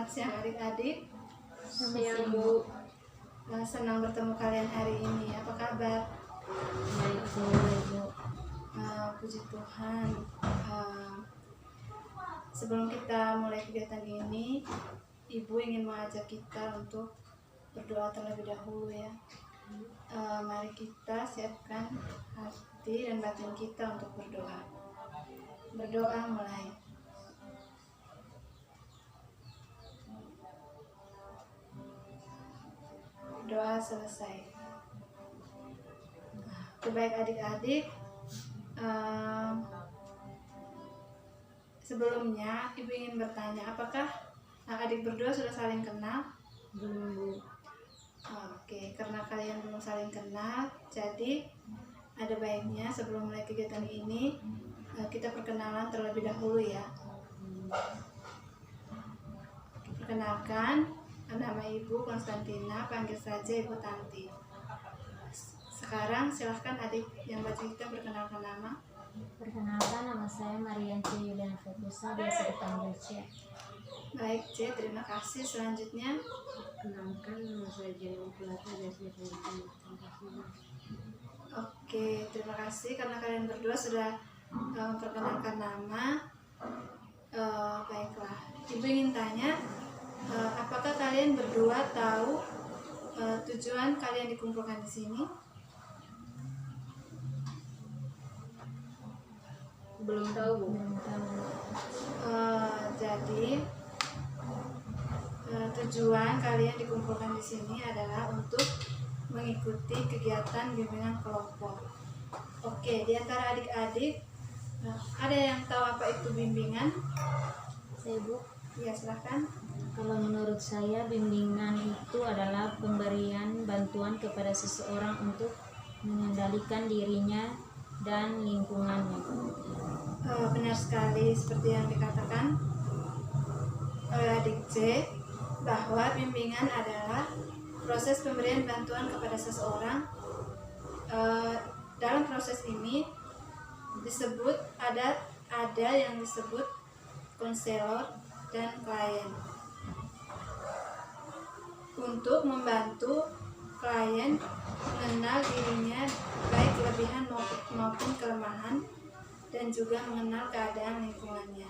Selamat siang adik-adik. Siang Bu. Senang bertemu kalian hari ini. Apa kabar? Baik Bu. Puji Tuhan. Sebelum kita mulai kegiatan ini, Ibu ingin mengajak kita untuk berdoa terlebih dahulu ya. Mari kita siapkan hati dan batin kita untuk berdoa. Berdoa mulai. Doa selesai. Baik adik-adik, sebelumnya Ibu ingin bertanya, apakah adik berdua sudah saling kenal? Belum Bu. Oke, karena kalian belum saling kenal, jadi ada baiknya sebelum mulai kegiatan ini kita perkenalan terlebih dahulu ya. Perkenalkan, nama Ibu Konstantina, panggil saja Ibu Tanti. Sekarang silahkan adik yang baca hitam perkenalkan nama. Perkenalkan, nama saya Marianti Yuliana Febusa, biasa dipanggil C. Baik C, terima kasih. Selanjutnya, Perkenalkan, nama saya Jenny Plata, biasa dipanggil C. Oke, terima kasih karena kalian berdua sudah memperkenalkan nama. Baiklah, Ibu ingin tanya, apakah kalian berdua tahu tujuan kalian dikumpulkan di sini? Belum tahu Bu. Jadi tujuan kalian dikumpulkan di sini adalah untuk mengikuti kegiatan bimbingan kelompok. Oke, di antara adik-adik ada yang tahu apa itu bimbingan? Saya Bu. Ya, silahkan. Kalau menurut saya, bimbingan itu adalah pemberian bantuan kepada seseorang untuk mengendalikan dirinya dan lingkungannya. Benar sekali seperti yang dikatakan oleh adik C, bahwa bimbingan adalah proses pemberian bantuan kepada seseorang. Dalam proses ini disebut ada yang disebut konselor dan klien untuk membantu klien mengenal dirinya, baik kelebihan maupun kelemahan, dan juga mengenal keadaan lingkungannya.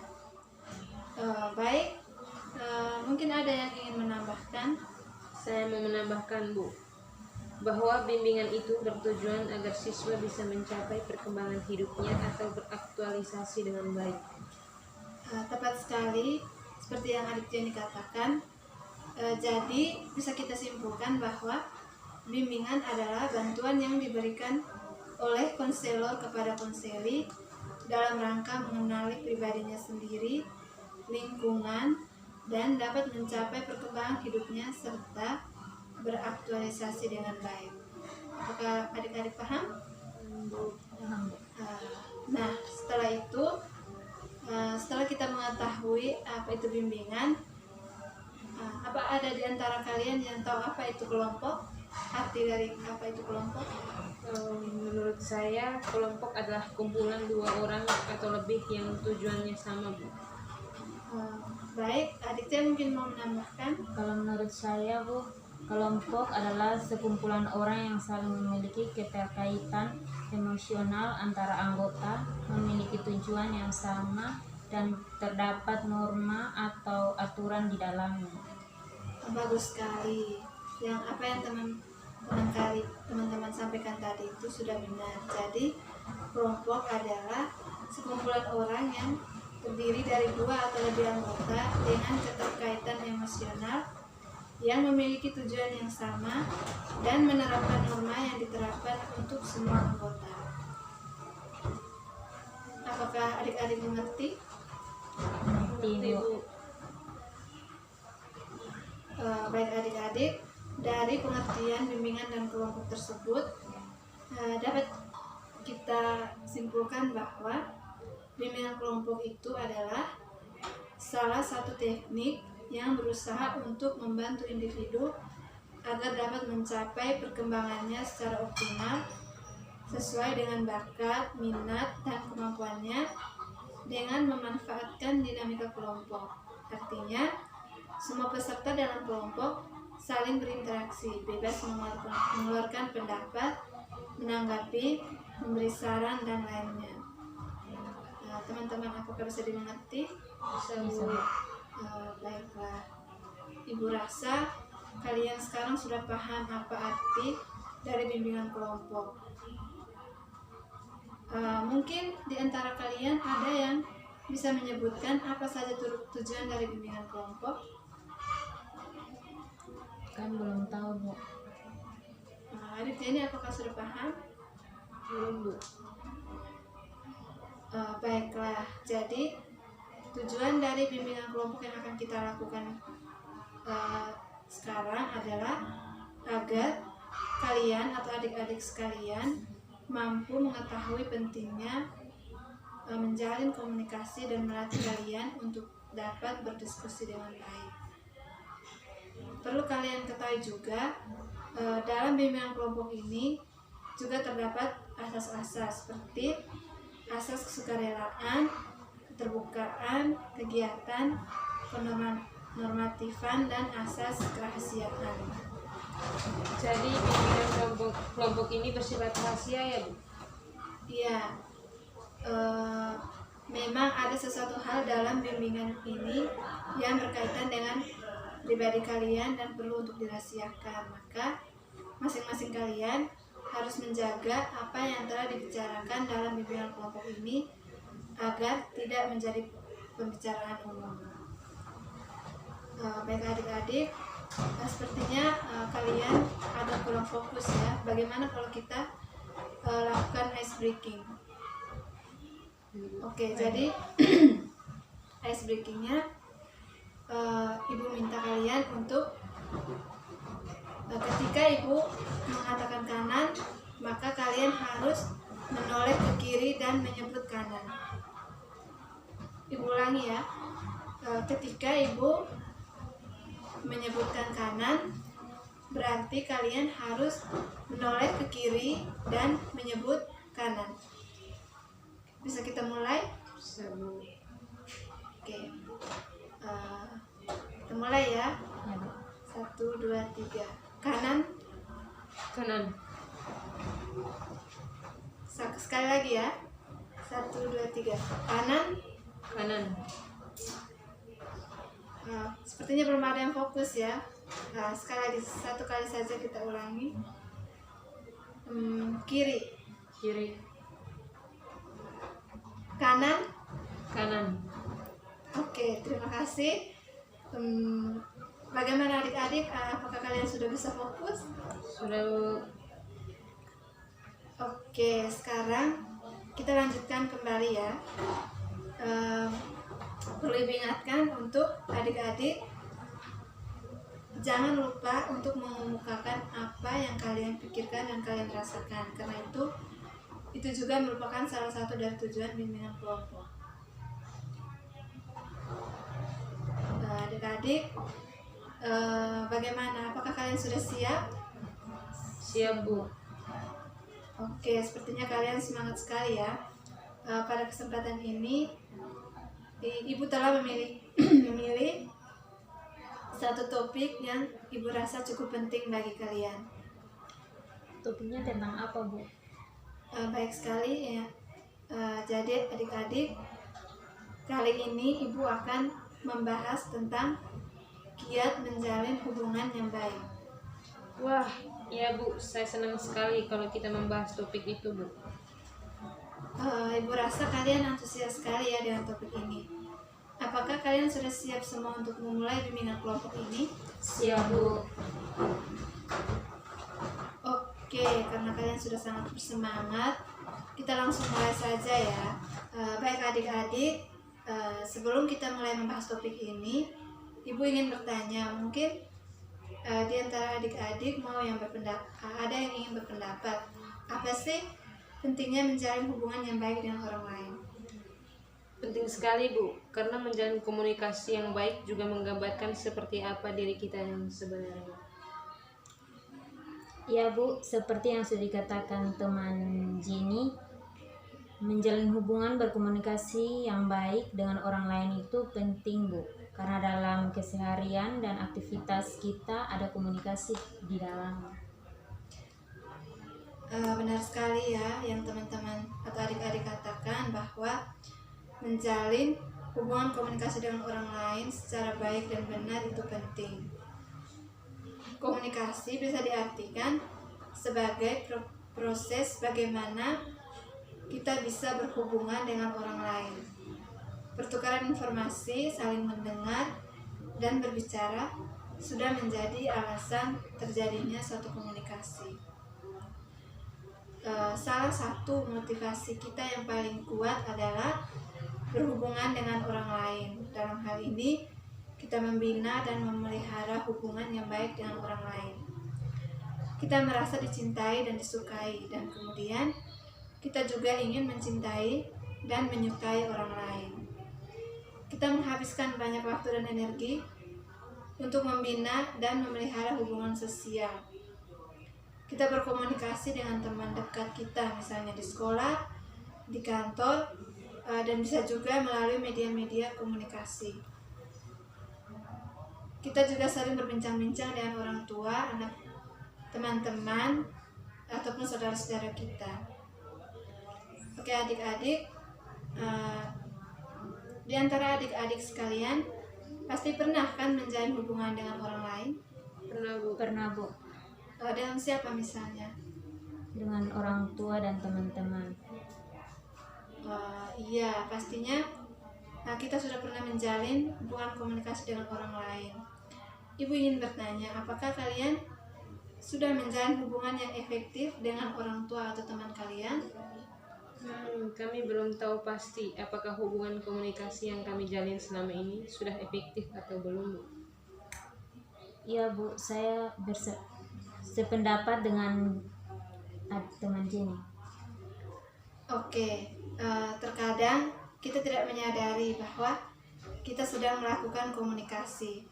Mungkin ada yang ingin menambahkan. Saya mau menambahkan Bu, bahwa bimbingan itu bertujuan agar siswa bisa mencapai perkembangan hidupnya atau beraktualisasi dengan baik. Tepat sekali seperti yang adik Jenny katakan. Jadi bisa kita simpulkan bahwa bimbingan adalah bantuan yang diberikan oleh konselor kepada konseli dalam rangka mengenali pribadinya sendiri, lingkungan, dan dapat mencapai perkembangan hidupnya serta beraktualisasi dengan baik. Apakah adik-adik paham? Nah, setelah kita mengetahui apa itu bimbingan, apa ada di antara kalian yang tahu apa itu kelompok? Arti dari apa itu kelompok? Menurut saya, kelompok adalah kumpulan dua orang atau lebih yang tujuannya sama Bu. Baik, adik saya mungkin mau menambahkan. Kalau menurut saya Bu, kelompok adalah sekumpulan orang yang saling memiliki keterkaitan emosional antara anggota, memiliki tujuan yang sama, dan terdapat norma atau aturan di dalamnya. Bagus sekali. Apa yang teman-teman sampaikan tadi itu sudah benar. Jadi kelompok adalah sekumpulan orang yang terdiri dari dua atau lebih anggota dengan keterkaitan emosional yang memiliki tujuan yang sama dan menerapkan norma yang diterapkan untuk semua anggota. Apakah adik-adik mengerti? Mengerti Bu. Baik adik-adik, dari pengertian bimbingan dan kelompok tersebut dapat kita simpulkan bahwa bimbingan kelompok itu adalah salah satu teknik yang berusaha untuk membantu individu agar dapat mencapai perkembangannya secara optimal sesuai dengan bakat, minat, dan kemampuannya dengan memanfaatkan dinamika kelompok. Artinya, Semua peserta dalam kelompok saling berinteraksi, bebas mengeluarkan pendapat, menanggapi, memberi saran, dan lainnya. Nah, teman-teman, apakah bisa dimengerti? Bisa, Bisa, Bu. Bu. Baiklah, Ibu rasa kalian sekarang sudah paham apa arti dari bimbingan kelompok. Mungkin di antara kalian ada yang bisa menyebutkan apa saja tujuan dari bimbingan kelompok? Kan belum tahu, Bu. Aditya, ini apakah sudah paham? Belum, Bu. Baiklah, jadi tujuan dari bimbingan kelompok yang akan kita lakukan sekarang adalah agar kalian atau adik-adik sekalian mampu mengetahui pentingnya menjalin komunikasi dan melatih kalian untuk dapat berdiskusi dengan baik. Perlu kalian ketahui juga, dalam bimbingan kelompok ini juga terdapat asas-asas seperti asas kesukarelaan, keterbukaan, kegiatan, penormatifan, dan asas kerahasiaan. Jadi bimbingan kelompok ini bersifat rahasia ya, Bu? Iya, memang ada sesuatu hal dalam bimbingan ini yang berkaitan dengan pribadi kalian dan perlu untuk dirahasiakan. Maka masing-masing kalian harus menjaga apa yang telah dibicarakan dalam bimbingan kelompok ini agar tidak menjadi pembicaraan umum. Baik adik-adik, sepertinya kalian ada kurang fokus ya. Bagaimana kalau kita lakukan ice breaking? Oke, jadi ice breakingnya Ibu minta kalian untuk ketika Ibu mengatakan kanan, maka kalian harus menoleh ke kiri dan menyebut kanan. Ibu ulangi ya. Ketika Ibu menyebutkan kanan, berarti kalian harus menoleh ke kiri dan menyebut kanan. Bisa kita mulai? Bisa, Bu. Oke. Kita mulai ya. Ya, Bu. 1, 2, 3. Kanan. Kanan. Sekali lagi ya. 1, 2, 3. Kanan. Kanan. Sepertinya belum ada yang fokus ya. Sekali lagi, satu kali saja kita ulangi. Kiri. Kiri. Kanan. Kanan. Oke, terima kasih. Bagaimana adik-adik? Apakah kalian sudah bisa fokus? Sudah, Bu. Oke, sekarang kita lanjutkan kembali ya. Perlu diingatkan untuk adik-adik, jangan lupa untuk mengemukakan apa yang kalian pikirkan dan kalian rasakan, karena itu juga merupakan salah satu dari tujuan bimbingan kelompok. Adik-adik, bagaimana? Apakah kalian sudah siap? Siap, Bu. Oke, sepertinya kalian semangat sekali ya. Pada kesempatan ini, Ibu telah memilih satu topik yang Ibu rasa cukup penting bagi kalian. Topiknya tentang apa, Bu? Baik sekali ya. Jadi adik-adik, kali ini Ibu akan membahas tentang kiat menjalin hubungan yang baik. Wah, iya, Bu. Saya senang sekali kalau kita membahas topik itu, Bu. Ibu rasa kalian antusias sekali ya dengan topik ini. Apakah kalian sudah siap semua untuk memulai bimbingan kelompok ini? Siap, Bu. Oke, karena kalian sudah sangat bersemangat, kita langsung mulai saja ya. Baik adik-adik, sebelum kita mulai membahas topik ini, Ibu ingin bertanya, mungkin di antara adik-adik ada yang ingin berpendapat, apa sih pentingnya menjalin hubungan yang baik dengan orang lain? Penting sekali, Bu, karena menjalin komunikasi yang baik juga menggambarkan seperti apa diri kita yang sebenarnya. Ya, Bu, seperti yang sudah dikatakan teman Jenny, Menjalin hubungan berkomunikasi yang baik dengan orang lain itu penting, Bu. Karena dalam keseharian dan aktivitas kita ada komunikasi di dalam. Benar sekali ya yang teman-teman atau adik-adik katakan, bahwa menjalin hubungan komunikasi dengan orang lain secara baik dan benar itu penting. Komunikasi bisa diartikan sebagai proses bagaimana kita bisa berhubungan dengan orang lain. Pertukaran informasi, saling mendengar, dan berbicara sudah menjadi alasan terjadinya suatu komunikasi. Salah satu motivasi kita yang paling kuat adalah berhubungan dengan orang lain. Dalam hal ini, kita membina dan memelihara hubungan yang baik dengan orang lain. Kita merasa dicintai dan disukai, dan kemudian kita juga ingin mencintai dan menyukai orang lain. Kita menghabiskan banyak waktu dan energi untuk membina dan memelihara hubungan sosial. Kita berkomunikasi dengan teman dekat kita, misalnya di sekolah, di kantor, dan bisa juga melalui media-media komunikasi. Kita juga sering berbincang-bincang dengan orang tua, anak, teman-teman, ataupun saudara-saudara kita. Oke adik-adik, di antara adik-adik sekalian pasti pernah kan menjalin hubungan dengan orang lain? Pernah, Bu. Dengan siapa misalnya? Dengan orang tua dan teman-teman. Iya, pastinya kita sudah pernah menjalin hubungan komunikasi dengan orang lain. Ibu ingin bertanya, apakah kalian sudah menjalin hubungan yang efektif dengan orang tua atau teman kalian? Kami belum tahu pasti apakah hubungan komunikasi yang kami jalin selama ini sudah efektif atau belum, Bu. Iya, Bu, saya sependapat dengan teman Jenny. Oke, terkadang kita tidak menyadari bahwa kita sedang melakukan komunikasi.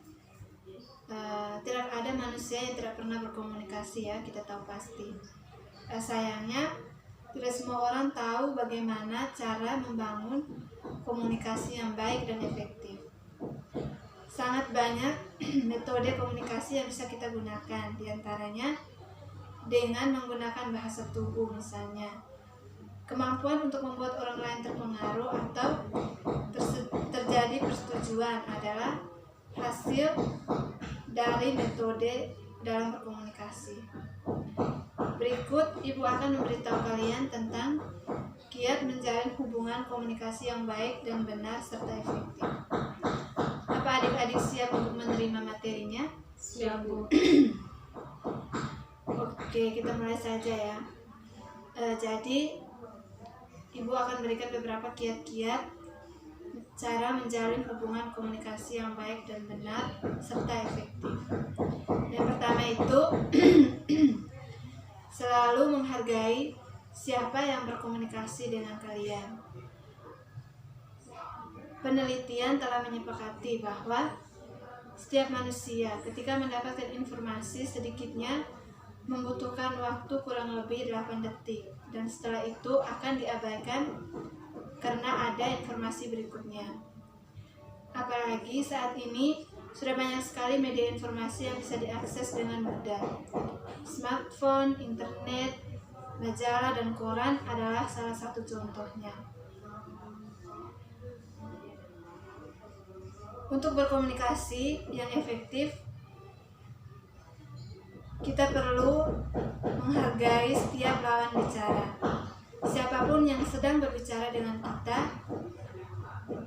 Tidak ada manusia yang tidak pernah berkomunikasi ya, kita tahu pasti. Sayangnya tidak semua orang tahu bagaimana cara membangun komunikasi yang baik dan efektif. Sangat banyak metode komunikasi yang bisa kita gunakan, diantaranya dengan menggunakan bahasa tubuh misalnya. Kemampuan untuk membuat orang lain terpengaruh atau terjadi persetujuan adalah hasil dari metode dalam berkomunikasi. Berikut Ibu akan memberitahu kalian tentang kiat menjalin hubungan komunikasi yang baik dan benar serta efektif. Apa adik-adik siap untuk menerima materinya? Siap, Bu. Oke, kita mulai saja ya. Jadi Ibu akan berikan beberapa kiat-kiat cara menjalin hubungan komunikasi yang baik dan benar serta efektif. Yang pertama itu selalu menghargai siapa yang berkomunikasi dengan kalian. Penelitian telah menyepakati bahwa setiap manusia ketika mendapatkan informasi sedikitnya membutuhkan waktu kurang lebih 8 detik, dan setelah itu akan diabaikan karena ada informasi berikutnya. Apalagi saat ini sudah banyak sekali media informasi yang bisa diakses dengan mudah. Smartphone, internet, majalah, dan koran adalah salah satu contohnya. Untuk berkomunikasi yang efektif, kita perlu menghargai setiap lawan bicara. Siapapun yang sedang berbicara dengan kita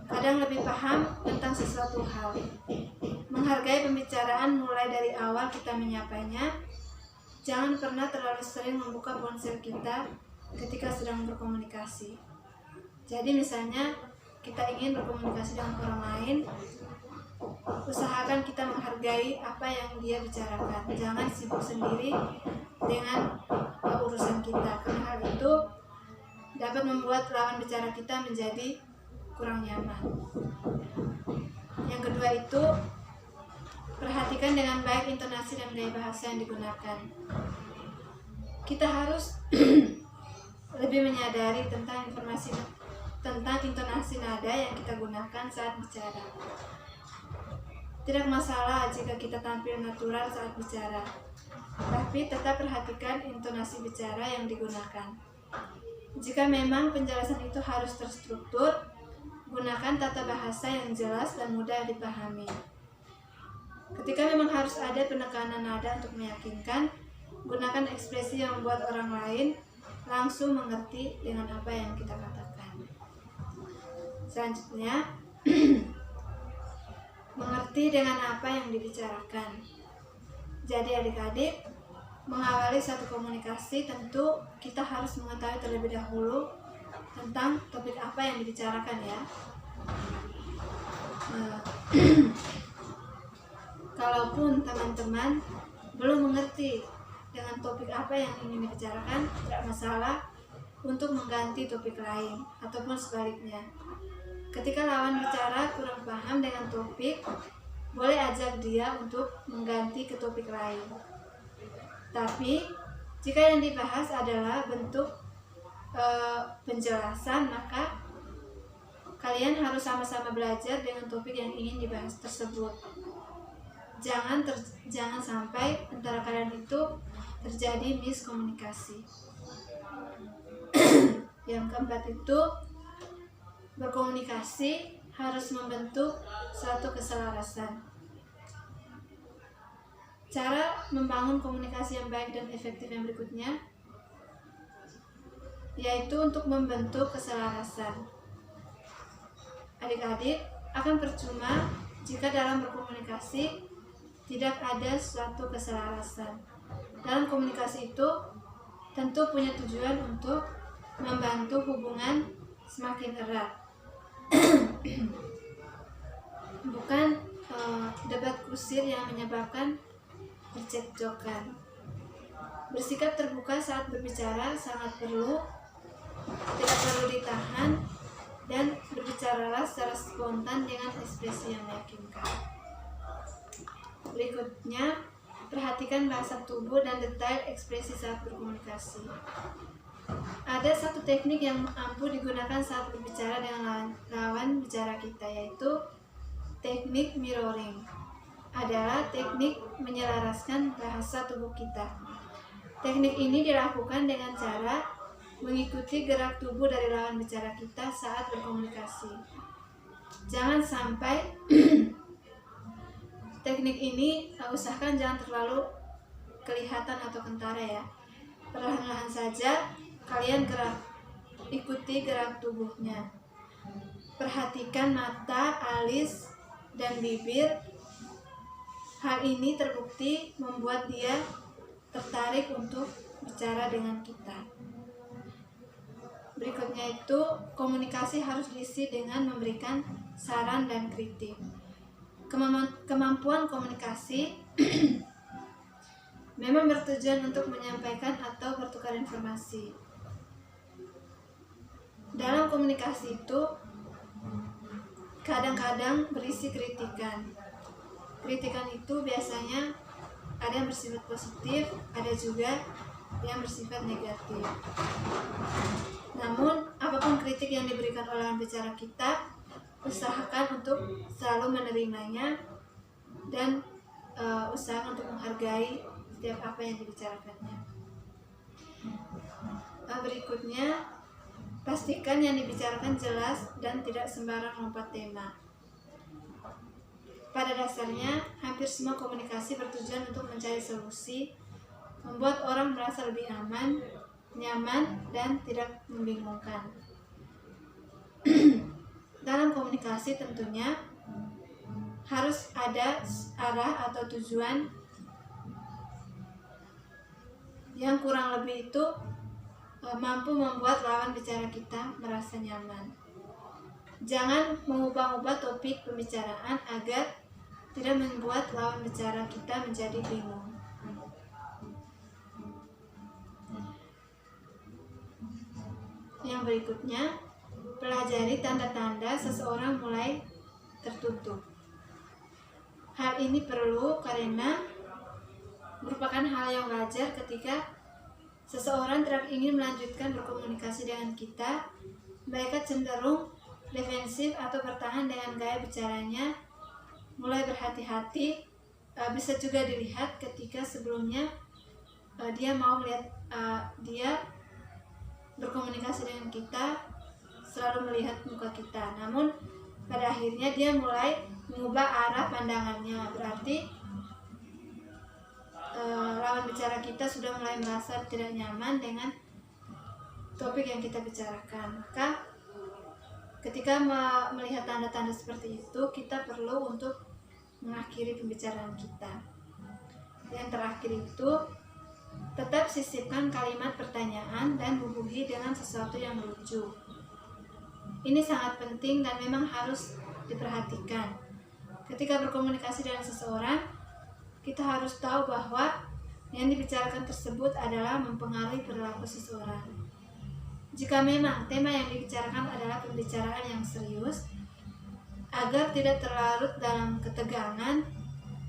kadang lebih paham tentang sesuatu hal. Menghargai pembicaraan mulai dari awal kita menyapanya. Jangan pernah terlalu sering membuka ponsel kita ketika sedang berkomunikasi. Jadi misalnya kita ingin berkomunikasi dengan orang lain, usahakan kita menghargai apa yang dia bicarakan. Jangan sibuk sendiri dengan urusan kita, karena hal itu dapat membuat lawan bicara kita menjadi kurang nyaman. Yang kedua itu, perhatikan dengan baik intonasi dan gaya bahasa yang digunakan. Kita harus lebih menyadari tentang intonasi nada yang kita gunakan saat bicara. Tidak masalah jika kita tampil natural saat bicara, tapi tetap perhatikan intonasi bicara yang digunakan. Jika memang penjelasan itu harus terstruktur, gunakan tata bahasa yang jelas dan mudah dipahami. Ketika memang harus ada penekanan nada untuk meyakinkan, gunakan ekspresi yang membuat orang lain langsung mengerti dengan apa yang kita katakan. Selanjutnya, mengerti dengan apa yang dibicarakan. Jadi adik-adik, mengawali satu komunikasi tentu kita harus mengetahui terlebih dahulu tentang topik apa yang dibicarakan ya. Kalaupun teman-teman belum mengerti dengan topik apa yang ingin dibicarakan, tidak masalah untuk mengganti topik lain ataupun sebaliknya. Ketika lawan bicara kurang paham dengan topik, boleh ajak dia untuk mengganti ke topik lain. Tapi jika yang dibahas adalah bentuk penjelasan, maka kalian harus sama-sama belajar dengan topik yang ingin dibahas tersebut. Jangan sampai antara kalian itu terjadi miskomunikasi. Yang keempat itu, berkomunikasi harus membentuk suatu keselarasan. Cara membangun komunikasi yang baik dan efektif yang berikutnya, yaitu untuk membentuk keselarasan. Adik-adik, akan percuma jika dalam berkomunikasi tidak ada suatu keselarasan. Dalam komunikasi itu tentu punya tujuan untuk membantu hubungan semakin erat. Bukan debat kusir yang menyebabkan percekcokan. Bersikap terbuka saat berbicara sangat perlu, tidak perlu ditahan, dan berbicaralah secara spontan dengan ekspresi yang meyakinkan. Berikutnya, perhatikan bahasa tubuh dan detail ekspresi saat berkomunikasi. Ada satu teknik yang ampuh digunakan saat berbicara dengan lawan bicara kita, yaitu teknik mirroring. Adalah teknik menyelaraskan bahasa tubuh kita. Teknik ini dilakukan dengan cara mengikuti gerak tubuh dari lawan bicara kita saat berkomunikasi. Jangan sampai teknik ini usahakan jangan terlalu kelihatan atau kentara ya. Perlahan-lahan saja kalian ikuti gerak tubuhnya. Perhatikan mata, alis, dan bibir. Hal ini terbukti membuat dia tertarik untuk bicara dengan kita. Berikutnya itu, komunikasi harus diisi dengan memberikan saran dan kritik. Kemampuan komunikasi memang bertujuan untuk menyampaikan atau bertukar informasi. Dalam komunikasi itu kadang-kadang berisi kritikan. Kritikan itu biasanya ada yang bersifat positif, ada juga yang bersifat negatif. Namun, apapun kritik yang diberikan oleh lawan bicara kita, usahakan untuk selalu menerimanya dan usahakan untuk menghargai setiap apa yang dibicarakannya. Berikutnya, pastikan yang dibicarakan jelas dan tidak sembarang lompat tema. Pada dasarnya, hampir semua komunikasi bertujuan untuk mencari solusi, membuat orang merasa lebih aman, nyaman, dan tidak membingungkan. Dalam komunikasi tentunya harus ada arah atau tujuan yang kurang lebih itu mampu membuat lawan bicara kita merasa nyaman. Jangan mengubah-ubah topik pembicaraan agar tidak membuat lawan bicara kita menjadi bingung. Yang berikutnya, pelajari tanda-tanda seseorang mulai tertutup. Hal ini perlu karena merupakan hal yang wajar ketika seseorang tidak ingin melanjutkan berkomunikasi dengan kita, mereka cenderung defensif atau bertahan dengan gaya bicaranya, mulai berhati-hati. Bisa juga dilihat ketika sebelumnya dia mau melihat dia berkomunikasi dengan kita, selalu melihat muka kita, namun pada akhirnya dia mulai mengubah arah pandangannya. Berarti lawan bicara kita sudah mulai merasa tidak nyaman dengan topik yang kita bicarakan. Maka ketika melihat tanda-tanda seperti itu, kita perlu untuk mengakhiri pembicaraan kita. Yang terakhir itu, tetap sisipkan kalimat pertanyaan dan hubungi dengan sesuatu yang lucu. Ini sangat penting dan memang harus diperhatikan. Ketika berkomunikasi dengan seseorang, kita harus tahu bahwa yang dibicarakan tersebut adalah mempengaruhi perilaku seseorang. Jika memang tema yang dibicarakan adalah pembicaraan yang serius, agar tidak terlarut dalam ketegangan,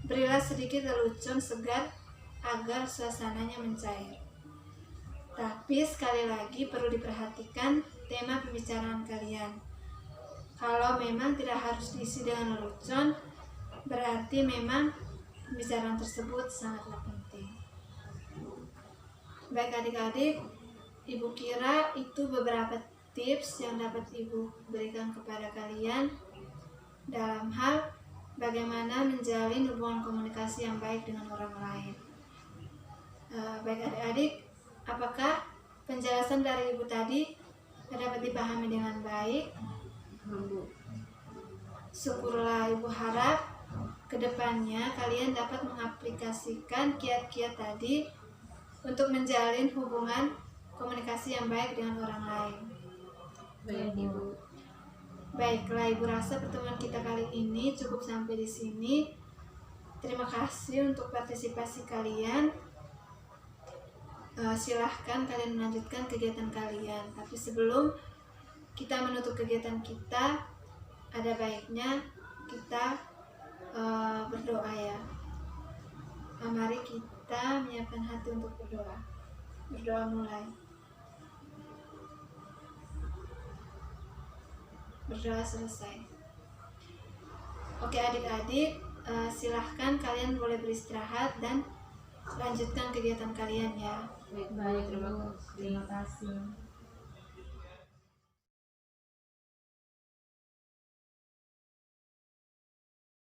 berilah sedikit lelucon segar agar suasananya mencair. Tapi sekali lagi perlu diperhatikan tema pembicaraan kalian. Kalau memang tidak harus diisi dengan lelucon, berarti memang pembicaraan tersebut sangatlah penting. Baik adik-adik, Ibu kira itu beberapa tips yang dapat Ibu berikan kepada kalian dalam hal bagaimana menjalin hubungan komunikasi yang baik dengan orang lain. Baik adik-adik, apakah penjelasan dari Ibu tadi dapat dipahami dengan baik? Syukurlah, Ibu harap kedepannya kalian dapat mengaplikasikan kiat-kiat tadi untuk menjalin hubungan komunikasi yang baik dengan orang lain. Baik, Ibu. Baiklah, Ibu rasa pertemuan kita kali ini cukup sampai di sini. Terima kasih untuk partisipasi kalian. Silahkan kalian melanjutkan kegiatan kalian. Tapi sebelum kita menutup kegiatan kita, ada baiknya kita berdoa ya. Mari kita menyiapkan hati untuk berdoa. Berdoa mulai. Berdoa selesai. Oke adik-adik, silahkan kalian boleh beristirahat dan lanjutkan kegiatan kalian ya. Baik, terima kasih. Terima kasih.